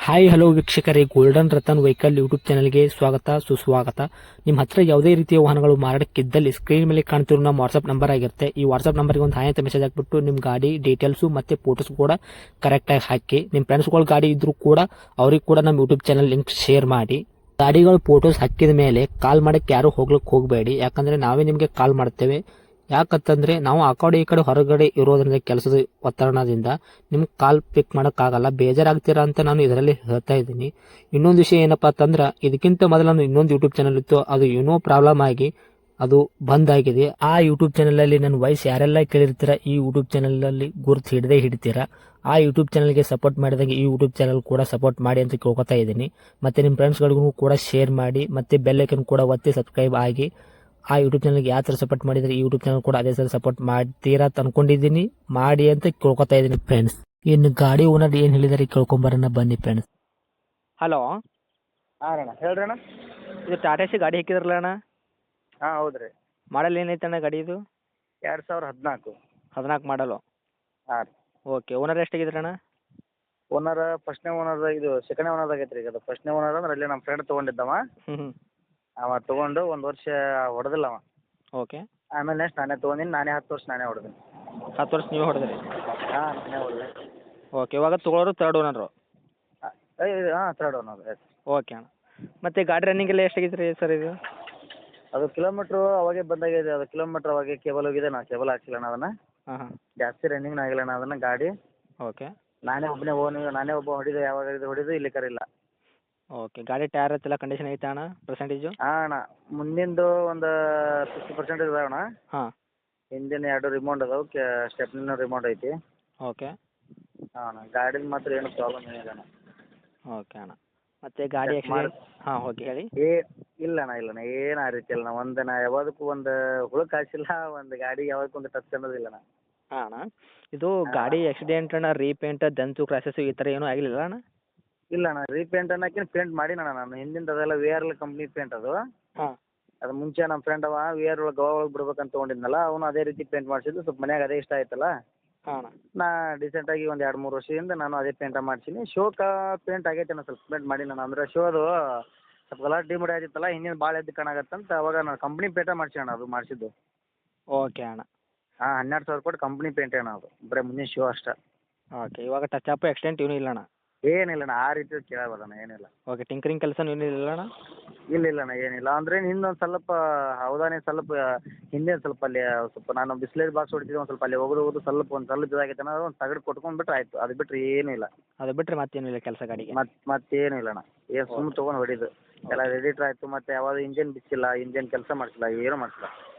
Hi hello ವೀಕ್ಷಕರೇ, golden Ratan vehicle YouTube ಚಾನಲ್ಗೆ ಸ್ವಾಗತ ಸುಸ್ವಾಗತ. ನಿಮ್ಮ ಹತ್ರ ಯಾವುದೇ ರೀತಿಯ ವಾಹನಗಳು ಮಾರಾಟಕ್ಕಿದ್ದಲ್ಲಿ ಸ್ಕ್ರೀನ್ ಮೇಲೆ ಕಾಣ್ತಿರೋ ನಮ್ಮ ವಾಟ್ಸ್ಆಪ್ ನಂಬರ್ ಆಗಿರುತ್ತೆ. ಈ ವಾಟ್ಸ್ಆಪ್ ನಂಬರ್ಗೆ ಒಂದು ಹಾಯ್ ಅಂತ ಮೆಸೇಜ್ ಹಾಕ್ಬಿಟ್ಟು ನಿಮ್ಮ ಗಾಡಿ ಡೀಟೇಲ್ಸು ಮತ್ತೆ ಫೋಟೋಸ್ ಕೂಡ ಕರೆಕ್ಟಾಗಿ ಹಾಕಿ. ನಿಮ್ಮ ಫ್ರೆಂಡ್ಸ್ಗಳ ಗಾಡಿ ಇದ್ರೂ ಕೂಡ ಅವ್ರಿಗೆ ಕೂಡ ನಮ್ಮ ಯೂಟ್ಯೂಬ್ ಚಾನಲ್ ಲಿಂಕ್ ಶೇರ್ ಮಾಡಿ. ಗಾಡಿಗಳು ಫೋಟೋಸ್ ಹಾಕಿದ ಮೇಲೆ ಕಾಲ್ ಮಾಡಕ್ಕೆ ಯಾರು ಹೋಗ್ಲಿಕ್ಕೆ ಹೋಗಬೇಡಿ, ಯಾಕಂದ್ರೆ ನಾವೇ ನಿಮಗೆ ಕಾಲ್ ಮಾಡ್ತೇವೆ. ಯಾಕಂತಂದ್ರೆ ನಾವು ಆ ಕಡೆ ಈ ಕಡೆ ಹೊರಗಡೆ ಇರೋದ್ರಿಂದ ಕೆಲಸದ ಒತ್ತಡದಿಂದ ನಿಮ್ಗೆ ಕಾಲ್ ಪಿಕ್ ಮಾಡೋಕ್ಕಾಗಲ್ಲ, ಬೇಜಾರಾಗ್ತೀರಾ ಅಂತ ನಾನು ಇದರಲ್ಲಿ ಹೇಳ್ತಾ ಇದ್ದೀನಿ. ಇನ್ನೊಂದು ವಿಷಯ ಏನಪ್ಪಾ ಅಂತಂದ್ರೆ, ಇದಕ್ಕಿಂತ ಮೊದಲು ನಾನು ಇನ್ನೊಂದು ಯೂಟ್ಯೂಬ್ ಚಾನಲ್ ಇತ್ತು, ಅದು ಏನೋ ಪ್ರಾಬ್ಲಮ್ ಆಗಿ ಅದು ಬಂದ್ ಆಗಿದೆ. ಆ ಯೂಟ್ಯೂಬ್ ಚಾನಲ್ ಅಲ್ಲಿ ನನ್ನ ವಾಯ್ಸ್ ಯಾರೆಲ್ಲ ಕೇಳಿರ್ತೀರಾ, ಈ ಯೂಟ್ಯೂಬ್ ಚಾನಲ್ ಅಲ್ಲಿ ಗುರುತು ಹಿಡದೇ ಹಿಡಿತೀರಾ. ಆ ಯೂಟ್ಯೂಬ್ ಚಾನಲ್ಗೆ ಸಪೋರ್ಟ್ ಮಾಡಿದಾಗ ಈ ಯೂಟ್ಯೂಬ್ ಚಾನಲ್ ಕೂಡ ಸಪೋರ್ಟ್ ಮಾಡಿ ಅಂತ ಕೇಳ್ಕೊತಾ ಇದ್ದೀನಿ. ಮತ್ತೆ ನಿಮ್ಮ ಫ್ರೆಂಡ್ಸ್ಗಳಿಗೂ ಕೂಡ ಶೇರ್ ಮಾಡಿ, ಮತ್ತೆ ಬೆಲ್ ಐಕನ್ ಕೂಡ ಒತ್ತಿ ಸಬ್ಸ್ಕ್ರೈಬ್ ಆಗಿ. ಆ ಯೂಟ್ಯೂಬ್ ಚಾನಲ್ಗೆ ಯಾವ ಥರ ಸಪೋರ್ಟ್ ಮಾಡಿದರೆ ಈ ಯೂಟ್ಯೂಬ್ ಚಾನಲ್ ಕೂಡ ಅದೇ ಥರ ಸಪೋರ್ಟ್ ಮಾಡ್ತೀರಾ ಅಂತ ಅನ್ಕೊಂಡಿದ್ದೀನಿ. ಮಾಡಿ ಅಂತ ಕೇಳ್ಕೊತಾ ಇದ್ದೀನಿ ಫ್ರೆಂಡ್ಸ್. ಇನ್ನು ಗಾಡಿ ಓನರ್ ಏನು ಹೇಳಿದಾರೆ ಕೇಳ್ಕೊಂಬರೋಣ ಬನ್ನಿ ಫ್ರೆಂಡ್ಸ್. ಹಲೋ, ಹಾಂ ಅಣ್ಣ ಹೇಳ್ರಿ ಅಣ್ಣ. ಇದು ಟಾಟಾ ಸಿ ಗಾಡಿ ಹಾಕಿದ್ರಲ್ಲ ಅಣ್ಣ, ಹಾಂ ಹೌದು ರೀ. ಮಾಡಲ್ ಏನೈತೆ ಅಣ್ಣ ಗಾಡಿ ಇದು? 2014. 14 ಮಾಡಲು. ಹಾಂ ರೀ. ಓಕೆ, ಓನರ್ ಎಷ್ಟಾಗಿದ್ರಣ್ಣ? ಓನರ್ ಫಸ್ಟ್ನೇ ಓನರ್, ಇದು ಸೆಕೆಂಡ್ನೇ ಓನರ್ ಆಗೈತೆ ರೀ. ಅದು ಫಸ್ಟ್ನೇ ಓನರ್ ಅಂದ್ರೆ ಅಲ್ಲಿ ನಮ್ಮ ಫ್ರೆಂಡ್ ತೊಗೊಂಡಿದ್ದವ. ಹ್ಞೂ. ಅವ ತೊಗೊಂಡು 1 ವರ್ಷ ಹೊಡೆದಿಲ್ಲ ಅವ. ಓಕೆ. ಆಮೇಲೆ ನೆಕ್ಸ್ಟ್ ನಾನೇ ತೊಗೊಂಡಿನಿ, ನಾನೇ 10 ವರ್ಷ ನಾನೇ ಹೊಡೆದೀನಿ. 10 ವರ್ಷ ನೀವು ಹೊಡೆದ್ರಿ? ಹಾಂ ನಾನೇ ಹೊಡೆದೆ. ಓಕೆ, ಇವಾಗ ತೊಗೊಳೋರು ತರ್ಡ್ ಓನರು? ಹಾಂ ಥರ್ಡ್ ಓನರ್ ಆಯ್ತು. ಓಕೆ ಅಣ್ಣ. ಮತ್ತು ಗಾಡಿ ರನ್ನಿಂಗ್ ಎಲ್ಲ ಎಷ್ಟಾಗಿತ್ತು ರೀ ಸರ್ ಇದು? ಅದು ಕಿಲೋಮೀಟ್ರು ಅವಾಗೆ ಬಂದಾಗಿದೆ. ಅದು ಕಿಲೋಮೀಟ್ರ್ ಅವಾಗೆ ಕೇಬಲ್ ಹೋಗಿದೆ, ನಾ ಕೇಬಲ್ ಹಾಕ್ಸಿಲ್ಲ ಅಣ್ಣ ಅದನ್ನು. ಹಾಂ ಹಾಂ. ಜಾಸ್ತಿ ರನ್ನಿಂಗ್ ಆಗಿಲ್ಲ ಅಣ್ಣ ಅದನ್ನು ಗಾಡಿ. ಓಕೆ. ನಾನೇ ಒಬ್ಬ ಹೊಡಿದೆ, ಯಾವಾಗ ಹೊಡಿದು ಇಲ್ಲಿ ಕರಿಲ್ಲ. ಓಕೆ, ಗಾಡಿ ಟೈರ್ ಎಲ್ಲ ಕಂಡೀಷನ್ ಐತೆ ಅಣ್ಣ ಪರ್ಸೆಂಟೇಜು? ಹಾಂ ಅಣ್ಣ, ಮುಂದಿಂದು ಒಂದು 50% ಇದಾವೆ ಅಣ್ಣ. ಹಾಂ. ಹಿಂದಿನ 2 ರಿಮೋಟ್ ಅದಾವೆ, ಸ್ಟೆಪ್ನಿನೂ ರಿಮೋಟ್ ಐತಿ. ಓಕೆ. ಹಾಂ ಅಣ್ಣ, ಗಾಡಿದು ಮಾತ್ರ ಏನು ಪ್ರಾಬ್ಲಮ್ ಏನಿಲ್ಲ ಅಣ್ಣ. ಓಕೆ ಅಣ್ಣ. ಮತ್ತು ಗಾಡಿ ಆಕ್ಸಿಡೆಂಟ್? ಹಾಂ ಓಕೆ ಹೇಳಿ. ಇಲ್ಲ ಅಣ್ಣ ಏನು ಆ ರೀತಿ ಇಲ್ಲ. ನಾ ಯಾವ್ದಕ್ಕೂ ಒಂದು ಹುಳಕ್ಕೆ ಹಾಕ್ಸಿಲ್ಲ, ಒಂದು ಗಾಡಿ ಯಾವ್ದಕ್ಕೂ ಒಂದು ಟಚ್ ಅನ್ನೋದಿಲ್ಲ ಅಣ್ಣ. ಹಾಂ ಅಣ್ಣ, ಇದು ಗಾಡಿ ಆಕ್ಸಿಡೆಂಟ್ ಅಣ್ಣ, ರೀಪೇಂಟ್, ದಂತು ಕ್ರಾಸಸ್ಸು ಈ ಥರ ಏನೂ ಆಗಿಲ್ಲ ಅಣ್ಣ? ಇಲ್ಲ ಅಣ್ಣ, ರೀಪೇಂಟ್ ಅನ್ನೋಕೆ ಪೇಂಟ್ ಮಾಡಿನ ಅಣ್ಣ ನಾನು. ಹಿಂದಿಂದ ಅದೆಲ್ಲ we are L company paint ಅದು. ಹಾಂ. ಅದು ಮುಂಚೆ ನಮ್ಮ ಫ್ರೆಂಡ್ ಅವ ವಿ ಆರ್ ಒಳಗೆ ಗೋವಾ ಒಳಗೆ ಬಿಡ್ಬೇಕಂತ ತೊಗೊಂಡಿದ್ನಲ್ಲ, ಅವನು ಅದೇ ರೀತಿ ಪೇಂಟ್ ಮಾಡಿಸಿದ್ದು. ಸ್ವಲ್ಪ ಮನ್ಯಾಗ ಅದೇ ಇಷ್ಟ ಆಯ್ತಲ್ಲ, ಹಾಂ ಅಣ್ಣ. ನಾ ಡಿಸೆಂಟಾಗಿ ಒಂದು 2-3 ವರ್ಷದಿಂದ ನಾನು ಅದೇ ಪೇಂಟ ಮಾಡ್ಸೀನಿ. ಶೋಕ ಪೇಂಟ್ ಆಗೈತೆ ಅಣ್ಣ, ಸ್ವಲ್ಪ ಪೇಂಟ್ ಮಾಡಿ ನಾನು. ಅಂದರೆ ಶೋ ಅದು ಸ್ವಲ್ಪ ಕಲರ್ ಡಿಮೋಡ್ ಆಗಿತ್ತಲ್ಲ, ಹಿಂದಿನ ಭಾಳ ಎದ್ದು ಕಾಣಾಗತ್ತಂತ ಅವಾಗ ನಾನು ಕಂಪ್ನಿ ಪೇಂಟ ಮಾಡ್ಸಿ ಅಣ್ಣ ಅದು ಮಾಡಿಸಿದ್ದು. ಓಕೆ ಅಣ್ಣ. ಹಾಂ 12,000 ಕೊಟ್ಟು ಕಂಪ್ನಿ ಪೇಂಟ್ ಅಣ್ಣ ಅದು, ಬರೀ ಮುಂದಿನ ಶೋ ಅಷ್ಟೇ. ಓಕೆ, ಇವಾಗ ಟಚ್ ಅಪ್ ಎಕ್ಸ್ಟೆಂಟ್ ಏನೂ ಇಲ್ಲ ಅಣ್ಣ? ಏನಿಲ್ಲ ಅಣ್ಣ, ಆ ರೀತಿ ಕೇಳಬಾರ್ದಣ್ಣ, ಏನಿಲ್ಲ. ಓಕೆ, ಟಿಂಕರಿಂಗ್ ಕೆಲಸನೂ ಏನೂ ಇಲ್ಲ ಅಣ್ಣ? ಇಲ್ಲ ಅಣ್ಣ ಏನಿಲ್ಲ. ಅಂದರೆ ಹಿಂದೊಂದು ಸ್ವಲ್ಪ ಹೌದಾನೆ, ಸ್ವಲ್ಪ ಹಿಂದೆ ಸ್ವಲ್ಪ ಅಲ್ಲಿ ಸ್ವಲ್ಪ ನಾನು ಬಿಸ್ಲೇರಿ ಬಾಕ್ಸ್ ಹೊಡಿತಿದ್ದೆ, ಒಂದು ಸ್ವಲ್ಪ ಅಲ್ಲಿ ಹೋಗೋದು ಸ್ವಲ್ಪ ಇದಾಗೈತೆ ಅಣ್ಣ. ಒಂದು ತಗಡು ಕೊಟ್ಕೊಂಡ್ಬಿಟ್ರೆ ಆಯಿತು, ಅದು ಬಿಟ್ಟರೆ ಏನೂ ಇಲ್ಲ. ಅದು ಬಿಟ್ಟರೆ ಮತ್ತೇನೂ ಇಲ್ಲ ಕೆಲಸ ಗಾಡಿಗೆ? ಮತ್ತೇನು ಇಲ್ಲ ಅಣ್ಣ, ಏನು ಸುಮ್ಮನೆ ತೊಗೊಂಡು ಹೊಡಿದು ಎಲ್ಲ ರೆಡಿಟ್ರ್ ಆಯಿತು. ಮತ್ತು ಯಾವಾಗ ಇಂಜನ್ ಬಿಚ್ಚಿಲ್ಲ, ಇಂಜನ್ ಕೆಲಸ ಮಾಡಿಸಿಲ್ಲ, ಏನೂ ಮಾಡಿಸಿಲ್ಲ.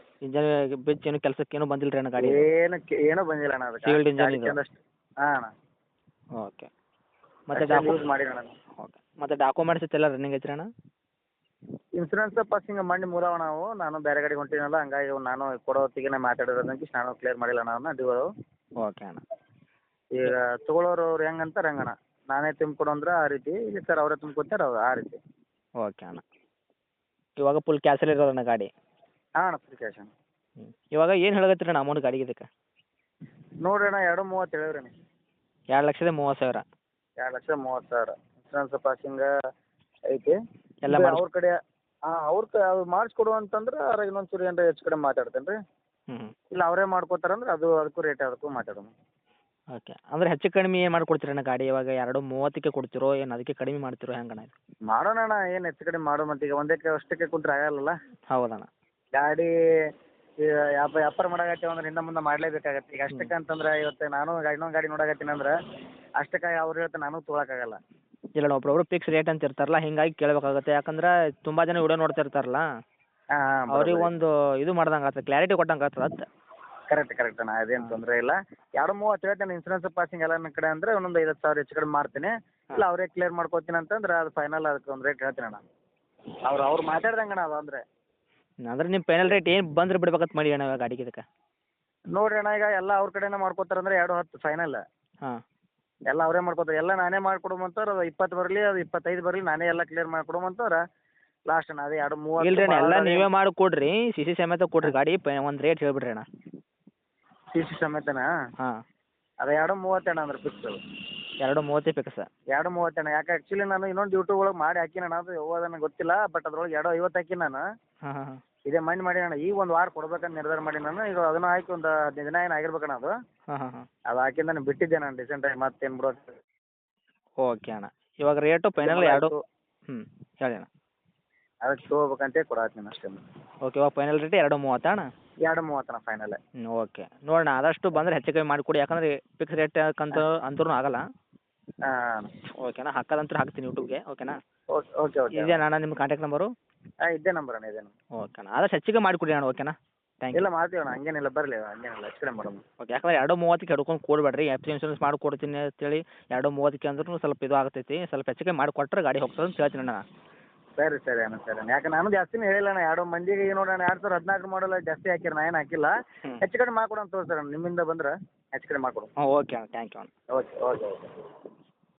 ಇಂಜನ್ ಬಿಚ್ಚು ಏನು ಕೆಲಸಕ್ಕೇನು ಬಂದಿಲ್ಲ ರೀ ಅಣ್ಣ ಗಾಡಿ? ಏನೂ ಬಂದಿಲ್ಲ ಅಣ್ಣ, ಅದು Sealed engine ಇದು? ಅಷ್ಟು. ಹಾಂ ಅಣ್ಣ. ಓಕೆ. ಮತ್ತು ಯೂಸ್ ಮಾಡಿ ಅಣ್ಣ. ಓಕೆ, ಮತ್ತು ಡಾಕ್ಯುಮೆಂಟ್ಸ್ ಎಲ್ಲ ರನ್ನಿಂಗ್ ಐತ್ರಿ ಅಣ್ಣ? ಇನ್ಸೂರೆನ್ಸ್ ಪಾಸಿಂಗ್ ಮಾಡಿ ಮೂರವ ನಾವು. ನಾನು ಬೇರೆ ಗಾಡಿ ಹೊಂಟಿನಲ್ಲ, ಹಂಗಾಗಿ ನಾನು ಕೊಡೋ ಹೊತ್ತಿಗೆ ಮಾತಾಡಿರೋದಂಗೆ ನಾನು ಕ್ಲಿಯರ್ ಮಾಡಿಲ್ಲ ಅಣ್ಣ ಅವನ್ನ ಡ್ಯೂ. ಓಕೆ ಅಣ್ಣ. ಈಗ ತೊಗೊಳೋರು ಅವ್ರು ಹೆಂಗಂತಾರೆ ಹಂಗಣ್ಣ. ನಾನೇ ತುಂಬಿಕೊಡು ಅಂದ್ರೆ ಆ ರೀತಿ, ಇಲ್ಲ ಸರ್ ಅವರೇ ತುಂಬ್ಕೊತಾರೆ ಅವ್ರು, ಆ ರೀತಿ. ಓಕೆ ಅಣ್ಣ. ಇವಾಗ ಫುಲ್ ಕ್ಯಾಶಲ್ಲಿ ಇರೋದಣ್ಣ ಗಾಡಿ? ಹಾಂ ಅಣ್ಣ, ಫುಲ್ ಕ್ಯಾಶ್ ಅಣ್ಣ. ಇವಾಗ ಏನು ಹೇಳಕತ್ತೀರಿ ಅಣ್ಣ ಅಮೌಂಟ್ ಗಾಡಿಗೆ ಇದಕ್ಕೆ? ನೋಡಿರಿ ಅಣ್ಣ, 2.30 ಹೇಳಿವ್ರಿ ಅಣ್ಣ. 2,30,000? 2,30,000 ಇನ್ಸೂರೆನ್ಸ್ ಪಾಸಿಂಗ್ ಐತಿ ಎಲ್ಲ ಅವ್ರ ಕಡೆ. ಹಾಂ, ಅವ್ರು ಮಾಡಿಸ್ಕೊಡು ಅಂತಂದ್ರೆ ಅದ್ರಾಗ ಇನ್ನೊಂಚೂರು ಏನಾರ ಹೆಚ್ಚು ಕಡಿಮೆ ಮಾತಾಡ್ತೇನೆ ರೀ. ಹ್ಞೂ. ಇಲ್ಲ ಅವರೇ ಮಾಡ್ಕೋತಾರಂದ್ರೆ ಅದಕ್ಕೂ ರೇಟ್ ಅದಕ್ಕೂ ಮಾತಾಡೋಣ. ಓಕೆ, ಅಂದರೆ ಹೆಚ್ಚು ಕಡಿಮೆ ಏನು ಮಾಡ್ಕೊಡ್ತೀರಣ್ಣ ಗಾಡಿ? ಇವಾಗ 2.30ಕ್ಕೆ ಕೊಡ್ತಿರೋ ಏನು ಅದಕ್ಕೆ ಕಡಿಮೆ ಮಾಡ್ತಿರೋ ಹೆಂಗಣ್ಣ ಇದು? ಮಾಡೋಣ ಅಣ್ಣ, ಏನು ಹೆಚ್ಚು ಕಡಿಮೆ ಮಾಡೋ. ಮತ್ತು ಈಗ ಒಂದಕ್ಕೆ ಅಷ್ಟಕ್ಕೆ ಕುಂತ್ರೆ ಆಗಲ್ಲಲ್ಲ. ಹೌದಣ್ಣ. ಗಾಡಿ ವ್ಯಾಪಾರ ಮಾಡಾಕತ್ತೀವಿ ಅಂದ್ರೆ ಹಿಂದೆ ಮುಂದೆ ಮಾಡಲೇಬೇಕಾಗತ್ತೆ. ಈಗ ಅಷ್ಟಕ್ಕೆ ಅಂತಂದ್ರೆ ಇವತ್ತು ನಾನು ಇನ್ನೊಂದು ಗಾಡಿ ನೋಡಾಕತ್ತೀನಿ ಅಂದ್ರೆ ಅಷ್ಟಕ್ಕೆ ಅವ್ರು ಹೇಳ್ತಾರೆ, ನಾನು ತೊಗೊಳಕ್ಕಾಗಲ್ಲ. ಇಲ್ಲ ಅಣ್ಣ, ಒಬ್ಬೊಬ್ರು ಫಿಕ್ಸ್ ರೇಟ್ ಅಂತ ಇರ್ತಾರಲ್ಲ, ಹಿಂಗಾಗಿ ಕೇಳಬೇಕಾಗುತ್ತೆ. ಯಾಕಂದ್ರೆ ತುಂಬ ಜನ ವಿಡಿಯೋ ನೋಡ್ತಾ ಇರ್ತಾರಲ್ಲ, ಹಾಂ ಅವ್ರಿಗೆ ಒಂದು ಇದು ಮಾಡ್ದಂಗೆ ಆಗ್ತದೆ, ಕ್ಲಾರಿಟಿ ಕೊಟ್ಟಂಗೆ ಆಗ್ತದೆ ಅಂತ. ಕರೆಕ್ಟ್ ಅಣ್ಣ, ಅದೇನು ತೊಂದರೆ ಇಲ್ಲ. 2.30 ಹೇಳ್ತೇನೆ. ಇನ್ಸೂರೆನ್ಸ್ ಪಾಸಿಂಗ್ ಎಲ್ಲ ನನ್ನ ಕಡೆ ಅಂದರೆ ಒಂದೊಂದು 50,000 ಹೆಚ್ಚು ಕಡಿಮೆ ಮಾಡ್ತೀನಿ. ಇಲ್ಲ ಅವರೇ ಕ್ಲಿಯರ್ ಮಾಡ್ಕೋತೀನಿ ಅಂತಂದ್ರೆ ಅದು ಫೈನಲ್ ಅದಕ್ಕೆ ಒಂದು ರೇಟ್ ಹೇಳ್ತೀನಿ ಅಣ್ಣ. ಅವ್ರು ಮಾತಾಡ್ದಂಗೆ ಅಣ್ಣ ಅದು ಅಂದರೆ. ಅಂದ್ರೆ ನಿಮ್ಮ ಫೈನಲ್ ರೇಟ್ ಏನು ಬಂದ್ರೆ ಬಿಡ್ಬೇಕಂತ ಮಾಡಿ ಅಣ್ಣ ಗಾಡಿಗೆ ಇದಕ್ಕೆ? ನೋಡಿರಿ ಅಣ್ಣ, ಈಗ ಎಲ್ಲ ಅವ್ರ ಕಡೆನೇ ಮಾಡ್ಕೋತಾರಂದ್ರೆ 2.10 ಫೈನಲ್. ಹಾಂ. ಎಲ್ಲ ಅವರೇ ಮಾಡ್ಕೋತಾರೆ. ಎಲ್ಲ ನಾನೇ ಮಾಡ್ಕೊಡುವಂತವ್ರು, ಅದು 20 ಬರಲಿ, ಅದು 25 ಬರಲಿ, ನಾನೇ ಎಲ್ಲ ಕ್ಲಿಯರ್ ಮಾಡ್ಕೊಡುವಂತವ್ರು ಲಾಸ್ಟ್ ಅಣ್ಣ. ಅದೇ 2.30. ಇಲ್ರಿ ಅಣ್ಣ, ಎಲ್ಲ ನೀವೇ ಮಾಡಿ ಕೊಡ್ರಿ, ಸಿ ಸಿ ಸಮೇತ ಕೊಡ್ರಿ ಗಾಡಿ. ಒಂದು ರೇಟ್ ಹೇಳ್ಬಿಡ್ರಿ ಅಣ್ಣ. ಸಿ ಸಿ ಸಮೇತನಾ? ಹಾಂ. ಅದು 2.30 ಅಣ್ಣ ಅಂದ್ರೆ ಫಿಕ್ಸ್. 2:30 ಫಿಕ್ಸ್. 2:30 ಅಣ್ಣ. ಯಾಕೆ ಆ್ಯಕ್ಚುಲಿ ನಾನು ಇನ್ನೊಂದು ಯೂಟ್ಯೂಬ್ ಒಳಗೆ ಮಾಡಿ ಹಾಕಿನ ಅಣ್ಣ, ಅದು ಯಾವಾಗ ನನಗೆ ಗೊತ್ತಿಲ್ಲ, ಬಟ್ ಅದ್ರೊಳಗೆ 2:50 ಹಾಕಿನಿ ನಾನು. ಹಾಂ ಹಾಂ ಹಾಂ. ಇದೇ ಮಣ್ಣು ಮಾಡಿ ಅಣ್ಣ, ಈಗ ಒಂದು ವಾರ ಕೊಡ್ಬೇಕಂತ ನಿರ್ಧಾರ ಮಾಡಿ ನಾನು. ಈಗ ಅದನ್ನು ಹಾಕಿ ಒಂದು 15 ದಿನ ಏನು ಆಗಿರ್ಬೇಕಣ್ಣ ಅದು. ಹಾಂ ಹಾಂ ಹಾಂ. ಅದು ಹಾಕಿಂದ ನಾನು ಬಿಟ್ಟಿದ್ದೆ ನಾನು ರೀಸೆಂಟಾಗಿ, ಮತ್ತೇನು ಬಿಡೋದು. ಓಕೆ ಅಣ್ಣ. ಇವಾಗ ರೇಟು ಫೈನಲ್ 2 ಹೇಳಿ ಅಣ್ಣ. ಅದಕ್ಕೆ ತೊಗೋಬೇಕಂತೇಳಿ ಕೊಡತ್ತೀನಿ ಅಷ್ಟೇ. ಓಕೆ, ಇವಾಗ ಫೈನಲ್ ರೇಟ್ 2:30 ಅಣ್ಣ. 2:30 ಅಣ್ಣ ಫೈನಲ್. ಓಕೆ, ನೋಡೋಣ ಆದಷ್ಟು ಬಂದರೆ ಹೆಚ್ಚು ಕಮ್ಮಿ ಮಾಡಿಕೊಡಿ, ಯಾಕಂದರೆ ಫಿಕ್ಸ್ ರೇಟ್ ಅಂದ್ರೂ ಆಗಲ್ಲ. ಹಾಂ ಓಕೆನಾ, ಹಾಕೋದಂತೂ ಹಾಕ್ತೀನಿ ಯೂಟ್ಯೂಬ್ಗೆ. ಓಕೆನಾ, ಓಕೆ ಓಕೆ ಓಕೆ. ಇದೇನಾ ಅಣ್ಣ ನಿಮ್ಮ ಕಾಂಟ್ಯಾಕ್ಟ್ ನಂಬರು? ಇದೇ ನಂಬರ್ ಅಣ್ಣ, ಇದೇ ನಂಬರ್. ಓಕೆ ಅಣ್ಣ, ಆದಷ್ಟು ಹೆಚ್ಚಿಗೆ ಮಾಡಿಕೊಡಿ ಅಣ್ಣ. ಓಕೆನಾ, ಥ್ಯಾಂಕ್ ಯು. ಇಲ್ಲ ಮಾಡ್ತೀವಿ ಅಣ್ಣ, ಹಂಗೇನಿಲ್ಲ, ಬರಲಿ ಹಂಗೇನಿಲ್ಲ, ಹೆಚ್ಚು ಕಡಿಮೆ ಮಾಡೋಣ. ಓಕೆ, ಯಾಕಂದ್ರೆ 2:30ಕ್ಕೆ ಹಿಡ್ಕೊಂಡು ಕೊಡಬೇಡ್ರಿ. ಎಫ್ ಸಿ ಇನ್ಶೂರೆನ್ಸ್ ಮಾಡಿ ಕೊಡ್ತೀನಿ ಅಂತೇಳಿ 2:30ಕ್ಕೆ ಅಂದ್ರೂ ಸ್ವಲ್ಪ ಇದು ಆಗ್ತೈತಿ. ಸ್ವಲ್ಪ ಹೆಚ್ಚಿಗೆ ಮಾಡಿ ಕೊಟ್ಟರೆ ಗಾಡಿ ಹೋಗ್ತದೆ ಅಂತ ಹೇಳ್ತೀನಿ ಅಣ್ಣ. ಸರಿ ಸರಿ ಅಣ್ಣ, ಸರಿ ಅಣ್ಣ. ಯಾಕೆ ನಾನು ಜಾಸ್ತಿನೇ ಹೇಳಿಲ್ಲ ಅಣ್ಣ, 2 ಮಂದಿಗೆ ನೋಡೋಣ 2014 ಮಾಡಲ್ಲ ಜಾಸ್ತಿ ಹಾಕಿರಿ, ನಾ ಏನು ಹಾಕಿಲ್ಲ. ಹೆಚ್ಚು ಕಡಿಮೆ ಮಾಡ್ಕೊಡೋಣ ತೋರಿಸಿ ಅಣ್ಣ, ನಿಮ್ಮಿಂದ ಬಂದ್ರೆ ಹೆಚ್ಚು ಕಡಿಮೆ ಮಾಡ್ಕೊಡು. ಓಕೆ ಅಣ್ಣ, ಥ್ಯಾಂಕ್ ಯು ಅಣ್ಣ. Okay okay okay.